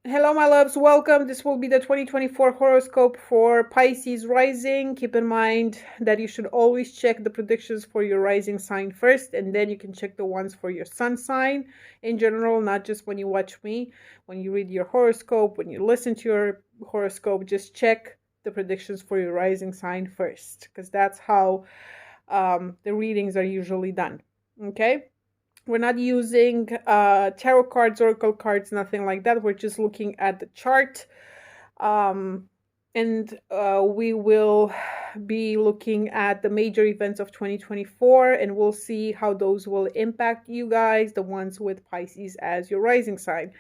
Hello, my loves. Welcome. This will be the 2024 horoscope for Pisces rising. Keep in mind that you should always check the predictions for your rising sign first, and then you can check the ones for your sun sign in general, not just when you watch me. When you read your horoscope, when you listen to your horoscope, just check the predictions for your rising sign first, because that's how the readings are usually done. Okay? We're not using tarot cards, oracle cards, nothing like that. We're just looking at the chart. And we will be looking at the major events of 2024, and we'll see how those will impact you guys, the ones with Pisces as your rising sign.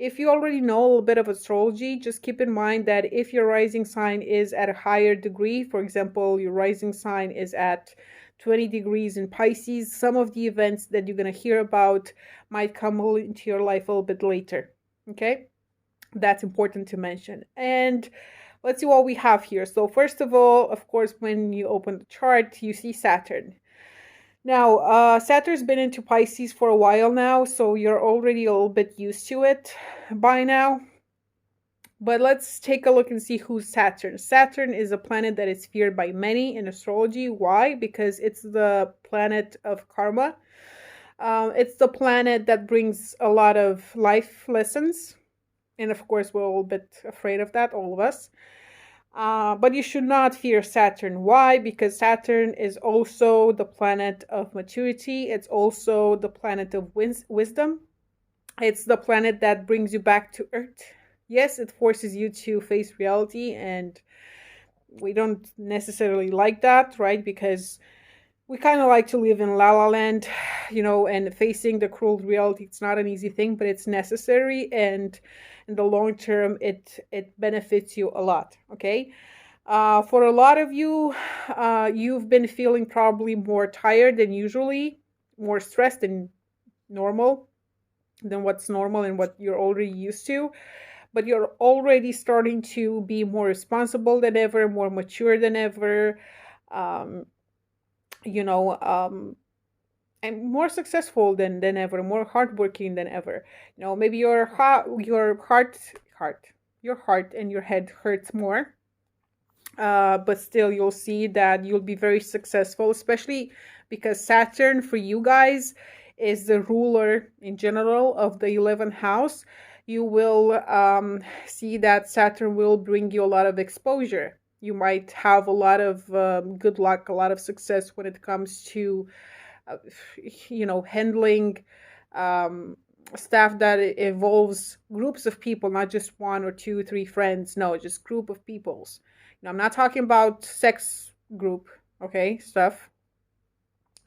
If you already know a little bit of astrology, just keep in mind that if your rising sign is at a higher degree, for example, your rising sign is at 20 degrees in Pisces, some of the events that you're going to hear about might come into your life a little bit later. Okay? That's important to mention. And let's see what we have here. So first of all, of course, when you open the chart, you see Saturn. Now, Saturn's been into Pisces for a while now, so you're already a little bit used to it by now. But let's take a look and see who's Saturn. Saturn is a planet that is feared by many in astrology. Why? Because it's the planet of karma. It's the planet that brings a lot of life lessons. And of course, we're a little bit afraid of that, all of us. But you should not fear Saturn. Why? Because Saturn is also the planet of maturity. It's also the planet of wisdom. It's the planet that brings you back to Earth. Yes, it forces you to face reality, and we don't necessarily like that, right? Because we kind of like to live in la la land, and facing the cruel reality, it's not an easy thing, but it's necessary, and in the long term, it benefits you a lot, okay? For a lot of you, you've been feeling probably more tired than usually, more stressed than normal, than what's normal and what you're already used to, but you're already starting to be more responsible than ever, more mature than ever, um, you know, and more successful than ever, more hardworking than ever. Maybe your heart and your head hurts more, but still you'll see that you'll be very successful, especially because Saturn for you guys is the ruler in general of the 11th house. You will see that Saturn will bring you a lot of exposure. You might have a lot of good luck, a lot of success when it comes to, handling stuff that involves groups of people, not just one or two, three friends. No, just group of peoples. I'm not talking about sex group, okay, stuff.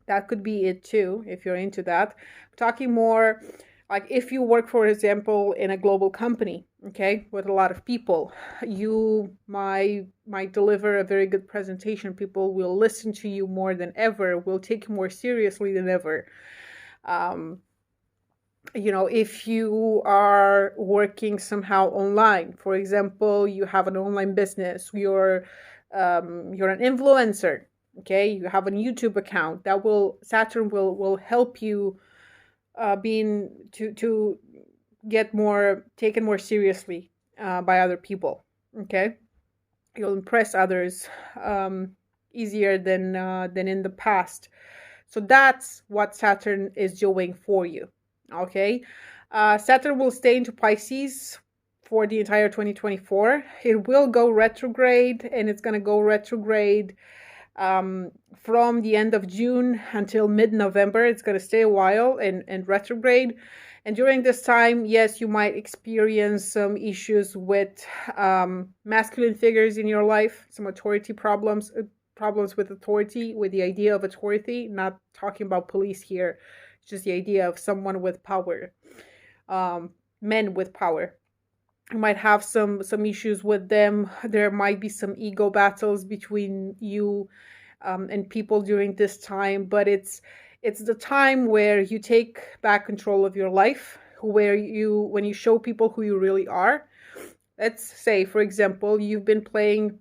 That could be it too, if you're into that. I'm talking more like if you work, for example, in a global company, okay, with a lot of people, you might deliver a very good presentation. People will listen to you more than ever, will take you more seriously than ever. If you are working somehow online, for example, you have an online business, you're an influencer, okay, you have a YouTube account, Saturn will help you being to get more taken more seriously by other people. Okay, you'll impress others easier than in the past. So that's what Saturn is doing for you. Okay, Saturn will stay into Pisces for the entire 2024. It will go retrograde, and it's going to go retrograde from the end of June until mid-November. It's going to stay a while and retrograde. And during this time, yes, you might experience some issues with masculine figures in your life, some authority problems with authority, with the idea of authority. Not talking about police here, just the idea of someone with power, men with power. You might have some issues with them. There might be some ego battles between you and people during this time, but it's the time where you take back control of your life, when you show people who you really are. Let's say, for example, you've been playing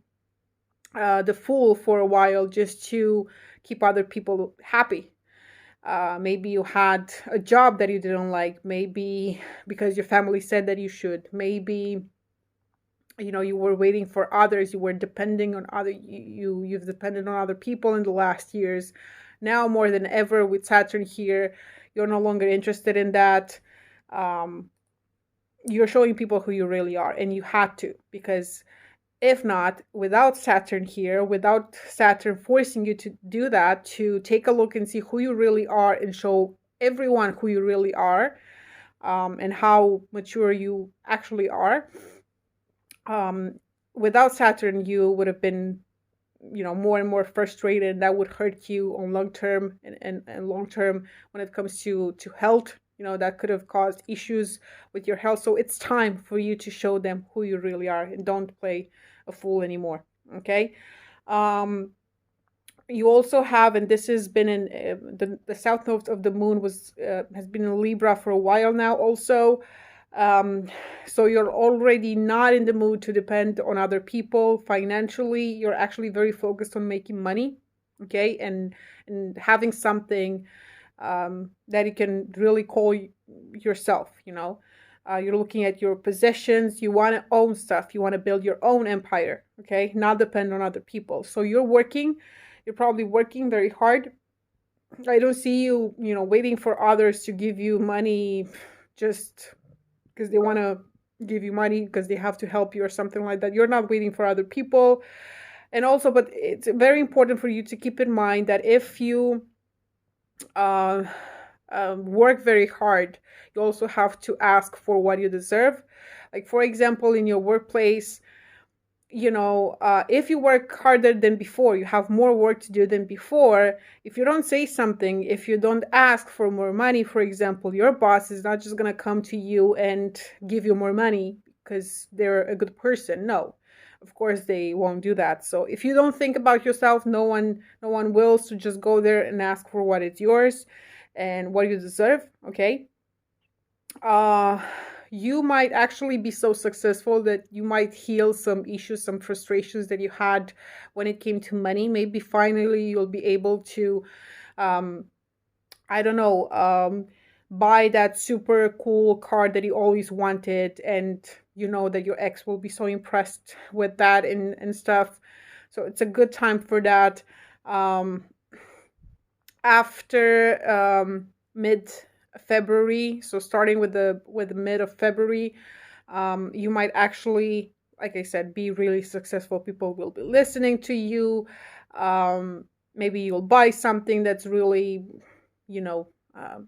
the fool for a while just to keep other people happy. Maybe you had a job that you didn't like, maybe because your family said that you should, maybe you were waiting for others, you were depending on you've depended on other people in the last years. Now more than ever with Saturn here, you're no longer interested in that. You're showing people who you really are, and you had to, because if not, without Saturn here, without Saturn forcing you to do that, to take a look and see who you really are and show everyone who you really are, and how mature you actually are, without Saturn, you would have been, more and more frustrated. That would hurt you on long term, and long term when it comes to health. That could have caused issues with your health. So it's time for you to show them who you really are, and don't play a fool anymore. Okay. You also have, and this has been in the south node of the moon has been in Libra for a while now also. So you're already not in the mood to depend on other people financially. You're actually very focused on making money, okay, and having something that you can really call yourself. You're looking at your possessions. You want to own stuff. You want to build your own empire, okay, not depend on other people. So you're probably working very hard. I don't see you, waiting for others to give you money just because they want to give you money because they have to help you or something like that. You're not waiting for other people. And also, but it's very important for you to keep in mind that if you work very hard, you also have to ask for what you deserve. Like, for example, in your workplace, if you work harder than before, you have more work to do than before. If you don't say something, if you don't ask for more money, for example, your boss is not just going to come to you and give you more money because they're a good person. No, of course they won't do that. So if you don't think about yourself, no one will. So just go there and ask for what is yours and what you deserve. Okay. You might actually be so successful that you might heal some issues, some frustrations that you had when it came to money. Maybe finally you'll be able to, I don't know, buy that super cool car that you always wanted, and that your ex will be so impressed with that and stuff. So it's a good time for that. After mid-February, so starting with the mid of February, you might actually, like I said, be really successful. People will be listening to you. Maybe you'll buy something that's really,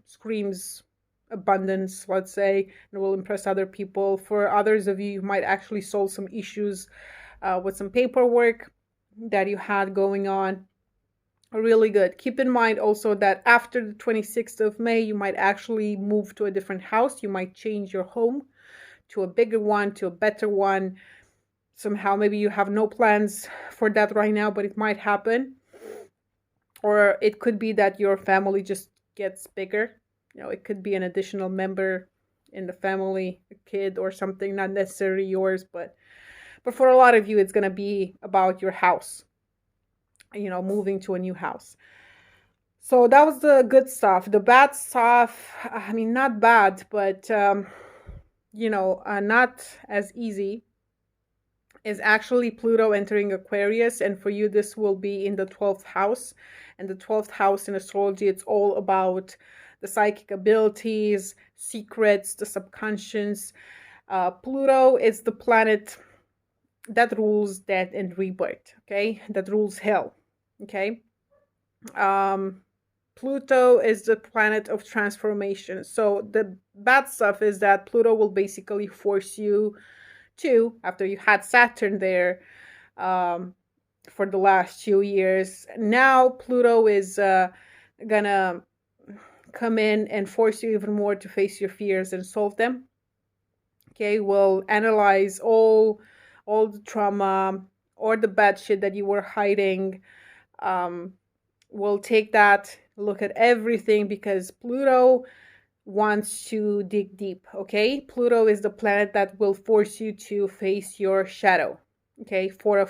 screams abundance, let's say, and will impress other people. For others of you, you might actually solve some issues with some paperwork that you had going on. Really good. Keep in mind also that after the 26th of May, you might actually move to a different house. You might change your home to a bigger one, to a better one. Somehow, maybe you have no plans for that right now, but it might happen. Or it could be that your family just gets bigger. It could be an additional member in the family, a kid or something, not necessarily yours, but for a lot of you, it's going to be about your house. Moving to a new house. So that was the good stuff. The bad stuff, I mean, not bad, but, not as easy, is actually Pluto entering Aquarius. And for you, this will be in the 12th house. And the 12th house in astrology, it's all about the psychic abilities, secrets, the subconscious. Pluto is the planet that rules death and rebirth, okay? That rules hell, okay? Pluto is the planet of transformation. So the bad stuff is that Pluto will basically force you to, after you had Saturn there for the last 2 years, now Pluto is gonna come in and force you even more to face your fears and solve them. Okay, we'll analyze all the trauma or the bad shit that you were hiding. We'll take that, look at everything, because Pluto wants to dig deep. Okay, Pluto is the planet that will force you to face your shadow. Okay, for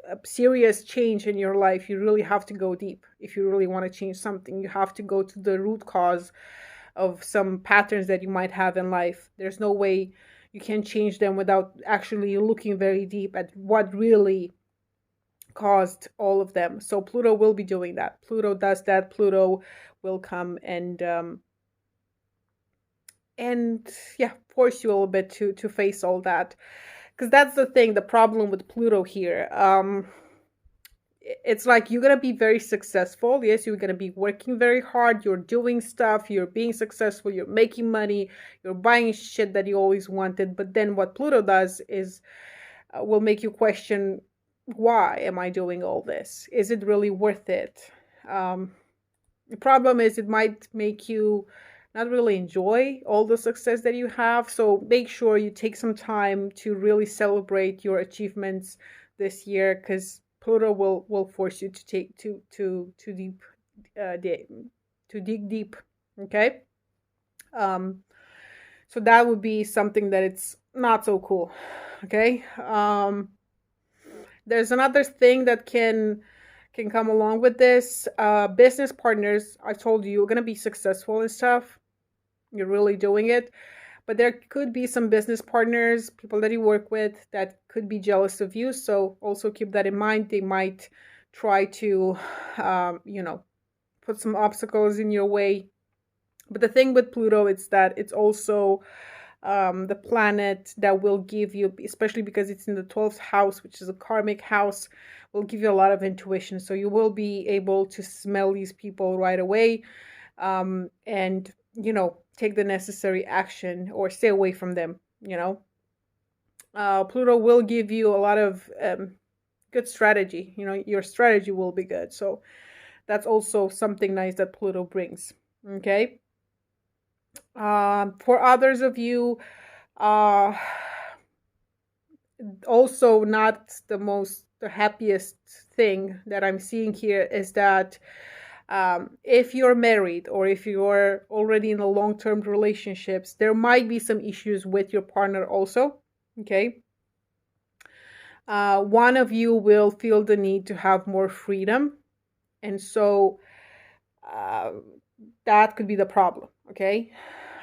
a serious change in your life, you really have to go deep. If you really want to change something, you have to go to the root cause of some patterns that you might have in life. There's no way you can change them without actually looking very deep at what really caused all of them. So Pluto will be doing that. Pluto does that. Pluto will come and yeah, force you a little bit to face all that. Because that's the thing, the problem with Pluto here. It's like you're gonna be very successful. Yes, you're gonna be working very hard. You're doing stuff. You're being successful. You're making money. You're buying shit that you always wanted. But then what Pluto does is will make you question, why am I doing all this? Is it really worth it? The problem is it might make you not really enjoy all the success that you have. So make sure you take some time to really celebrate your achievements this year, because Pluto will force you to take to deep to dig deep. Okay. So that would be something that it's not so cool. Okay. There's another thing that can come along with this. Business partners, I told you, you're gonna be successful and stuff. You're really doing it. But there could be some business partners, people that you work with, that could be jealous of you. So also keep that in mind. They might try to, put some obstacles in your way. But the thing with Pluto is that it's also the planet that will give you, especially because it's in the 12th house, which is a karmic house, will give you a lot of intuition. So you will be able to smell these people right away, and, take the necessary action or stay away from them. Pluto will give you a lot of good strategy. Your strategy will be good. So that's also something nice that Pluto brings. Okay. For others of you, also not the happiest thing that I'm seeing here is that if you're married or if you're already in a long-term relationships, there might be some issues with your partner also. Okay. One of you will feel the need to have more freedom, and so that could be the problem. Okay.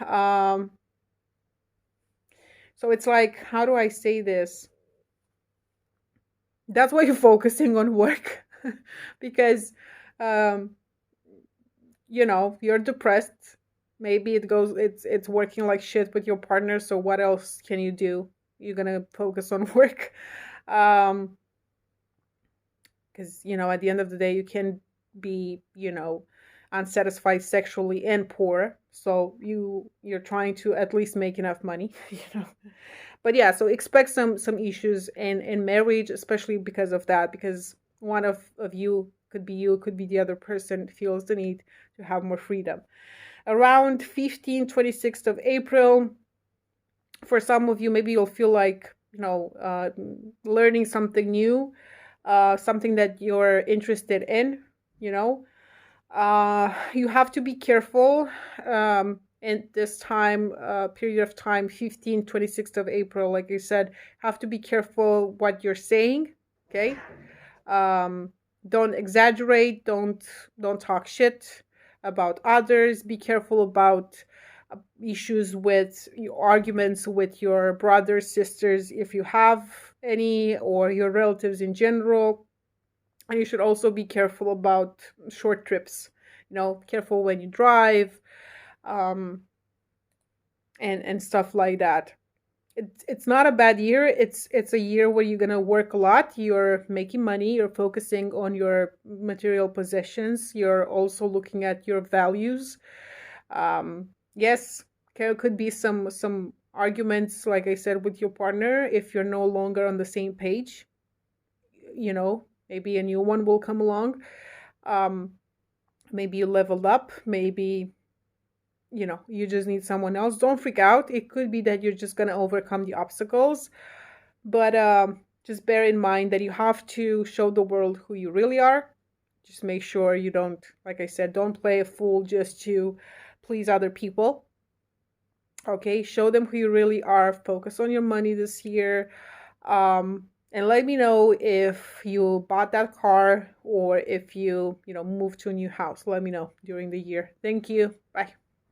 So it's like, how do I say this? That's why you're focusing on work because, you're depressed. Maybe it's working like shit with your partner. So what else can you do? You're going to focus on work. Because, at the end of the day, you can be, unsatisfied sexually and poor. So you're trying to at least make enough money, But yeah, so expect some issues in marriage, especially because of that, because one of you, could be the other person, feels the need to have more freedom. Around 26th of April, for some of you, maybe you'll feel like, learning something new, something that you're interested in, you have to be careful in this time, period of time, 26th of April. Like I said, have to be careful what you're saying. Okay. Don't exaggerate. Don't talk shit about others. Be careful about issues with your arguments with your brothers, sisters, if you have any, or your relatives in general. And you should also be careful about short trips. Careful when you drive, and stuff like that. It's not a bad year. It's a year where you're gonna work a lot. You're making money. You're focusing on your material possessions. You're also looking at your values. Yes, could be some arguments, like I said, with your partner if you're no longer on the same page. Maybe a new one will come along. Maybe you leveled up. Maybe, you just need someone else. Don't freak out. It could be that you're just going to overcome the obstacles. But just bear in mind that you have to show the world who you really are. Just make sure you don't, like I said, don't play a fool just to please other people. Okay, show them who you really are. Focus on your money this year. And let me know if you bought that car or if you, moved to a new house. Let me know during the year. Thank you.